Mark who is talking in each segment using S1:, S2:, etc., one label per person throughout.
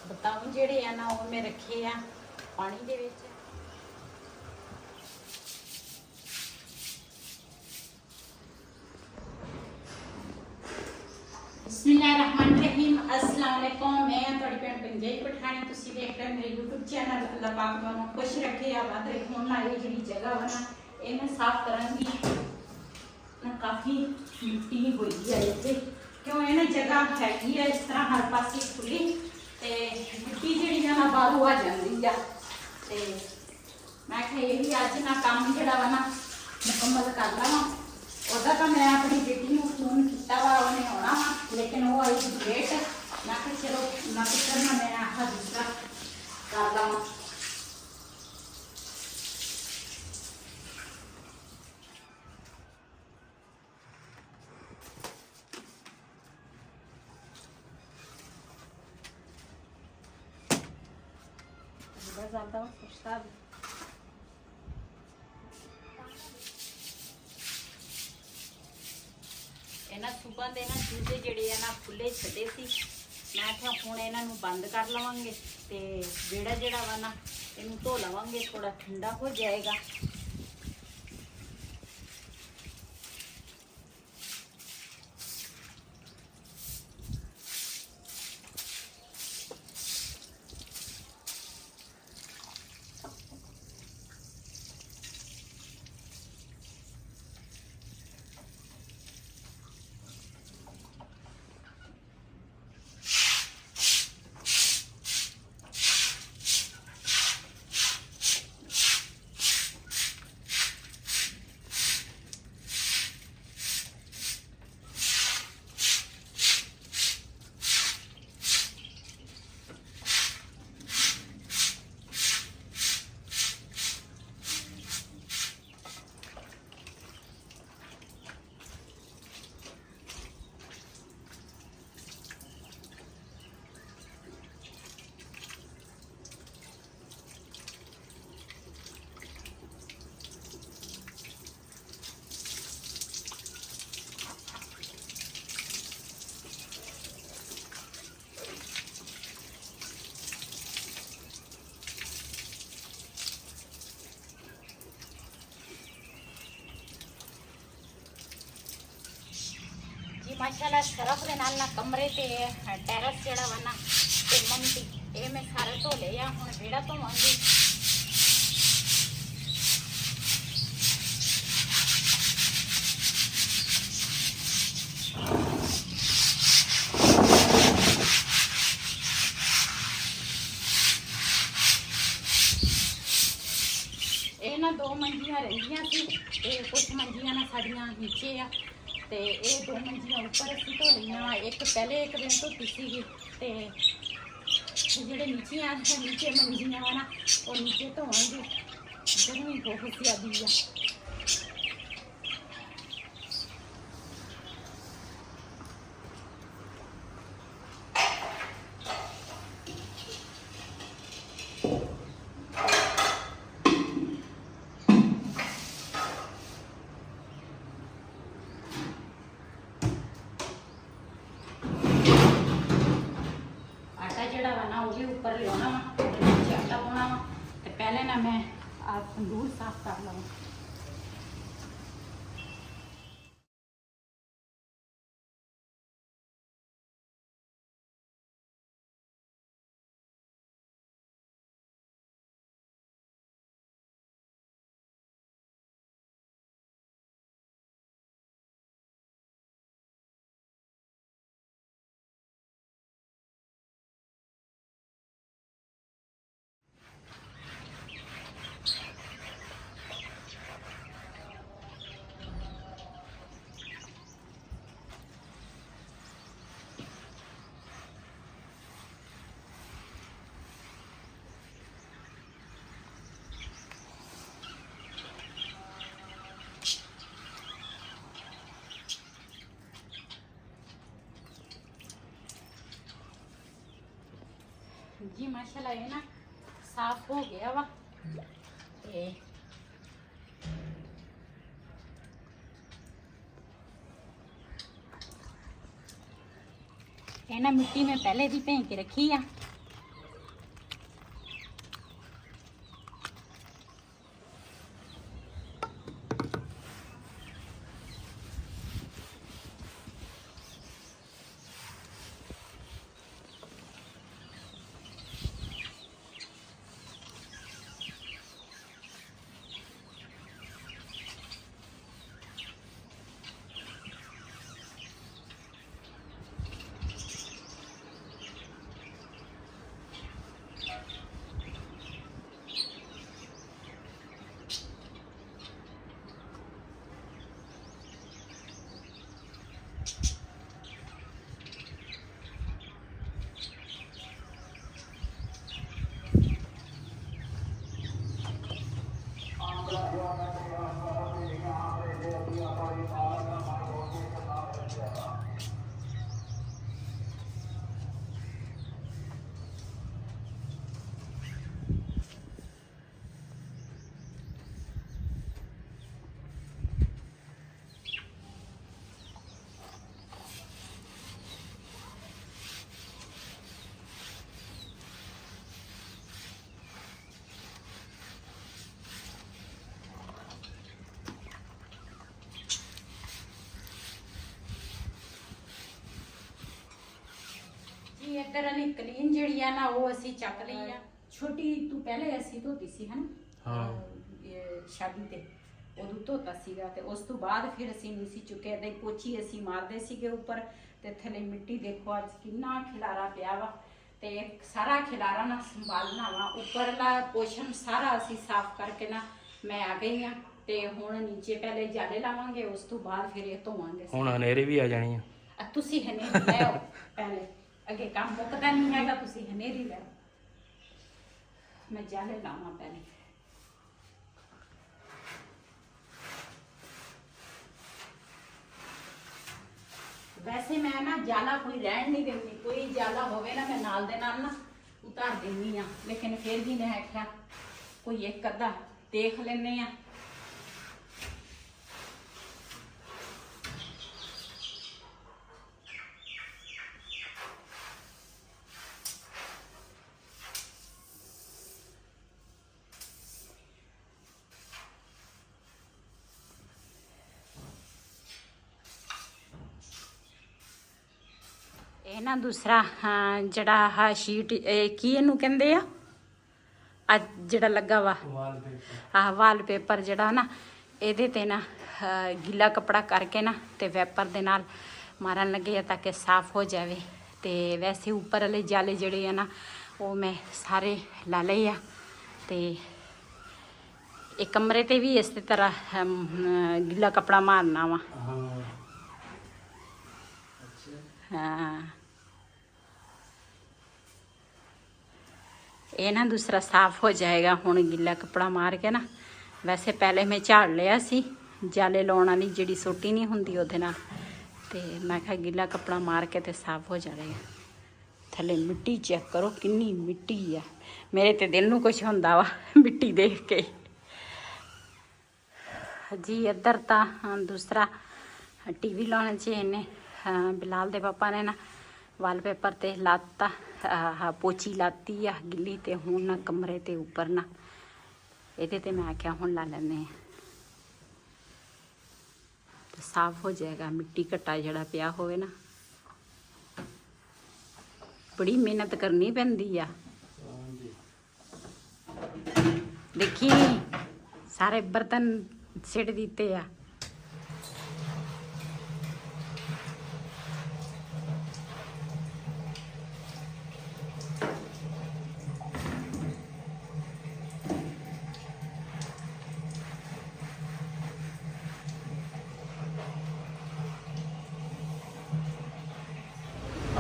S1: ਬਤਾਉ ਜਿਹੜੇ ਆ ਨਾ ਉਹ ਮੈਂ ਰੱਖੇ ਆ ਪਾਣੀ ਦੇ ਵਿੱਚ। बिस्मिल्लाहिर्रहमानिर्रहीम, अस्सलाम वालेकुम। मैं थोड़ी भैन पंजाई पठानी, तुसी देख रहे मेरे यूट्यूब चैनल। अल्लाह पाक तुहानू खुश रखे, आबाद रखे। हुण आई जिहड़ी जगह वा ना ये मैं साफ करांगी ना, काफ़ी मिट्टी होई है इत्थे, क्यों ये ना जगह हैगी है इस तरह हर पासे खुली ते मिट्टी जिहड़ी ना बाहरों आ जांदी आ। ते मैं कहा ये भी अज ना काम जिहड़ा वा ना मुकम्मल कर लवां। ਉਹਦਾ ਤਾਂ मैं अपनी बेटी ਨੂੰ फोन किया वा, उन्हें आना वा, लेकिन वो आई लेट। मैं कहा चलो ना पुत्र ना मैं आखा दूसरा कर लवां। ज्यादा सोचता ਇਹਨਾਂ ਸੁਬਾ ਦੇ ਨਾ ਚੂਜੇ ਜਿਹੜੇ ਆ ਨਾ ਖੁੱਲੇ ਛੱਡੇ ਸੀ। ਮੈਂ ਕਿਹਾ ਹੁਣ ਇਹਨਾਂ ਨੂੰ ਬੰਦ ਕਰ ਲਵਾਂਗੇ ਤੇ ਵਿਹੜਾ ਜਿਹੜਾ ਵਾ ਨਾ ਇਹਨੂੰ ਧੋ ਲਵਾਂਗੇ, ਥੋੜਾ ਠੰਡਾ ਹੋ ਜਾਏਗਾ। माशाल्लाह सरफ दे नाल ना कमरे ते टेरेस जेड़ा वा ना ते मम्मी ये मैं सारे धो ले आ। हुण विहड़ा धोवांगी। ये ना दो मंजियां रहिंदियां सी ते कुछ मंजियां ना साडियां नीचे आ ते ये दो मंजियां ऊपर असीं धो लईआं। एक पहले एक दिन धोती सीगी ते जिहड़े नीचे मंजियां वा ना वो नीचे धोवांगी। गर्मी बहुत ज़्यादा आ। ऊपर लिया नीचे आटा पाना वा तो पहले ना मैं तंदूर साफ कर लवां। जी माशाल्लाह ये ना साफ हो गया वा ते ये ना मिट्टी में पहले दी भें के रखी आ ਇੱਧਰ ਵਾਲੀ ਕਲੀਨ ਜਿਹੜੀ ਆ ਨਾ ਉਹ ਅਸੀਂ ਚੱਕ ਲਈ ਆ। ਛੋਟੀ ਤੂੰ ਪਹਿਲੇ ਅਸੀਂ ਧੋਤੀ ਸੀ ਹਨਾ, ਇਹ ਸ਼ਾਦੀ ਤੇ ਉਦੋਂ ਧੋਤਾ ਸੀਗਾ, ਤੇ ਉਸ ਤੋਂ ਬਾਅਦ ਫਿਰ ਅਸੀਂ ਨਹੀਂ ਸੀ ਚੁੱਕਿਆ। ਤੇ ਪੋਚੀ ਅਸੀਂ ਮਾਰਦੇ ਸੀਗੇ ਉੱਪਰ, ਤੇ ਥੱਲੇ ਮਿੱਟੀ ਦੇਖੋ ਅੱਜ ਕਿੰਨਾ ਖਿਲਾਰਾ ਪਿਆ ਵਾ, ਤੇ ਸਾਰਾ ਖਿਲਾਰਾ ਨਾ ਸੰਭਾਲਣਾ ਵਾ। ਉੱਪਰਲਾ ਪੋਸ਼ਨ ਸਾਰਾ ਅਸੀਂ ਸਾਫ਼ ਕਰਕੇ ਨਾ ਮੈਂ ਆ ਗਈ ਆ, ਤੇ ਹੁਣ ਨੀਚੇ ਪਹਿਲੇ ਜਾਲੇ ਲਾਵਾਂਗੇ, ਉਸ ਤੋਂ ਬਾਅਦ ਫਿਰ ਇਹ ਧੋਵਾਂਗੇ।
S2: ਹੁਣ ਹਨੇਰੇ ਵੀ ਆ ਜਾਣੀ ਆ।
S1: ਤੁਸੀਂ ਹਨੇਰੀ ਲੈ ਆਓ ਪਹਿਲੇ, ਅੱਗੇ ਕੰਮ ਮੁੱਕਦਾ ਨਹੀਂ ਹੈਗਾ, ਤੁਸੀਂ ਹਨੇਰੀ ਲੈ ਆਓ। ਮੈਂ ਜਾਲੇ ਲਾਵਾਂ ਪਹਿਲੇ। ਵੈਸੇ ਮੈਂ ਨਾ ਜਾਲਾ ਕੋਈ ਰਹਿਣ ਨਹੀਂ ਦਿੰਦੀ, ਕੋਈ ਜਾਲਾ ਹੋਵੇ ਨਾ ਮੈਂ ਨਾਲ ਦੇ ਨਾਲ ਨਾ ਉਤਾਰ ਦਿੰਦੀ ਆ, ਲੇਕਿਨ ਫਿਰ ਵੀ ਮੈਂ ਆਖਿਆ ਕੋਈ ਇੱਕ ਅੱਧਾ ਦੇਖ ਲੈਂਦੇ ਆ। ਇਹ ਨਾ ਦੂਸਰਾ ਜਿਹੜਾ ਆਹ ਸ਼ੀਟ ਕੀ ਇਹਨੂੰ ਕਹਿੰਦੇ ਆ, ਆ ਜਿਹੜਾ ਲੱਗਾ ਵਾ ਆਹ ਵਾਲਪੇਪਰ ਜਿਹੜਾ ਨਾ, ਇਹਦੇ ਤੇ ਨਾ ਗਿੱਲਾ ਕੱਪੜਾ ਕਰਕੇ ਨਾ ਤੇ ਵੈਪਰ ਦੇ ਨਾਲ ਮਾਰਨ ਲੱਗੇ ਆ ਤਾਂ ਕਿ ਸਾਫ਼ ਹੋ ਜਾਵੇ। ਤੇ ਵੈਸੇ ਉੱਪਰ ਵਾਲੇ ਜਾਲੇ ਜਿਹੜੇ ਆ ਨਾ ਉਹ ਮੈਂ ਸਾਰੇ ਲਾ ਲਏ ਆ, ਤੇ ਇਹ ਕਮਰੇ ਤੇ ਵੀ ਇਸੇ ਤਰ੍ਹਾਂ ਗਿੱਲਾ ਕੱਪੜਾ ਮਾਰਨਾ ਵਾ। हाँ, ये ना दूसरा साफ हो जाएगा हुण गिला कपड़ा मार के ना। वैसे पहले मैं झाड़ लिया सी जाले लाउण वाली जिहड़ी सोटी नहीं हुंदी उहदे नाल, ते मैं कहा गिला कपड़ा मार के ते साफ हो जाएगा। थले मिट्टी चेक करो किन्नी मिट्टी आ, मेरे ते दिल नूं कुछ हुंदा वा मिट्टी देख के जी। इधर तां दूसरा टीवी लाने च इन्हें बिलाल दे पापा ने ना वालपेपर ते लाता, पोची लाती आ गिली, ते हुण ना कमरे ते उपर ना इहदे ते मैं आख्या हुण ला लैने तो साफ हो जाएगा। मिट्टी घट्टा जिहड़ा पिया होवे ना, बड़ी मेहनत करनी पैंदी आ। देखी सारे बर्तन सिट दिते आ।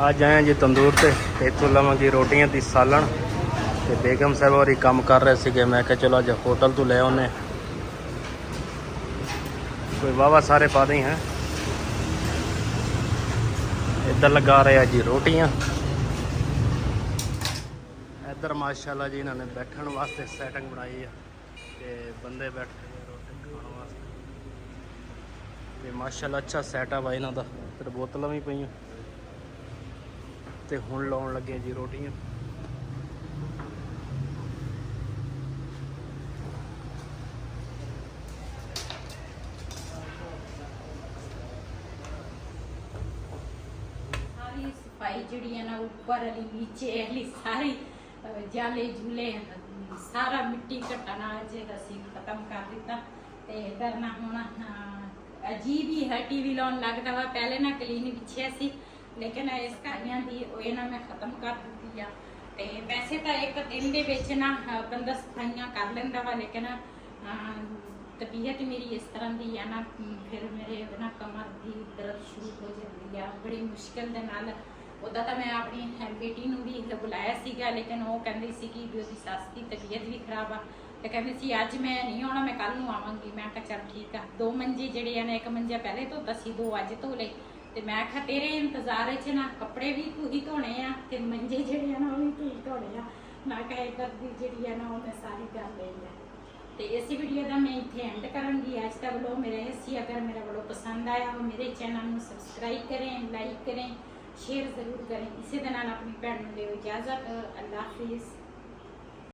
S2: ਅੱਜ ਆਏ ਜੀ ਤੰਦੂਰ ਤੇ ਇੱਥੋਂ ਲਵਾਂਗੇ ਰੋਟੀਆਂ ਦੀ ਸਾਲਣ, ਤੇ ਬੇਗਮ ਸਾਹਿਬ ਹੋਰੀ ਕੰਮ ਕਰ ਰਹੇ ਸੀਗੇ। ਮੈਂ ਕਿਹਾ ਚਲੋ ਅੱਜ ਹੋਟਲ ਤੋਂ ਲੈ ਆਉਨੇ, ਕੋਈ ਵਾਵਾ ਸਾਰੇ ਪਾ ਦੇ ਹੈ। ਇੱਧਰ ਲਗਾ ਰਹੇ ਆ ਜੀ ਰੋਟੀਆਂ। ਇੱਧਰ ਮਾਸ਼ਾਅੱਲਾ ਜੀ ਇਹਨਾਂ ਨੇ ਬੈਠਣ ਵਾਸਤੇ ਸੈਟਿੰਗ ਬਣਾਈ ਆ, ਤੇ ਬੰਦੇ ਬੈਠੇ ਰੋਟੀ ਖਾਣ ਵਾਸਤੇ, ਤੇ ਮਾਸ਼ਾਅੱਲਾ ਅੱਛਾ ਸੈਟਅਪ ਆ ਇਹਨਾਂ ਦਾ। ਫਿਰ ਬੋਤਲਾਂ ਵੀ ਪਈਆਂ, ਤੇ ਹੁਣ ਲਾਉਣ ਲੱਗੇ ਜੀ ਰੋਟੀਆਂ।
S1: सारी सफाई जिहड़ी है ना ऊपर वाली नीचे वाली सारी जाले झूले सारा मिट्टी घट्टा ना अजे असीं खत्म कर दिता। ते इधर ना हुण अजीब ही है टीवी लाउण लगदा वा। पहले ना क्लीन पिछे सी, लेकिन इस कहानियां दी ओए ना मैं खत्म कर दी आ। ते वैसे तो एक दिन दे विच ना बंदा सफाइयां कर लैंदा वा, लेकिन तबीयत मेरी इस तरह दी है ना, फिर मेरे ना कमर दी दर्द शुरू हो जाती है बड़ी मुश्किल दे नाल। उदा तो मैं अपनी बेटी नूं भी बुलाया सीगा, लेकिन वो कहंदी सी कि उसदी सस दी तबीयत भी खराब आ, ते कहंदी सी अज मैं नहीं आउणा, मैं कल नूं आवांगी। मैं कहा चल ठीक आ। 2 मंजे जिहड़े ने, एक मंजा पहले धोता सी, 2 अज धो लए। ते मैं आख्या तेरे इंतजार च ना कपड़े भी तू ही धोने आ, ते मंजे जिहड़े आ ना वो भी तू ही धोने आ। मैं कहा इधर दी जिहड़ी है ना वो मैं सारी कर लई है। तो इस वीडियो का मैं इत्थे एंड करांगी आज का व्लॉग मेरा इसी। अगर मेरा व्लॉग पसंद आया हो मेरे चैनल में सब्सक्राइब करें, लाइक करें, शेयर ज़रूर करें। इसी दे नाल अपनी भैन नूं दिओ इजाज़त। अल्लाह हाफिज़।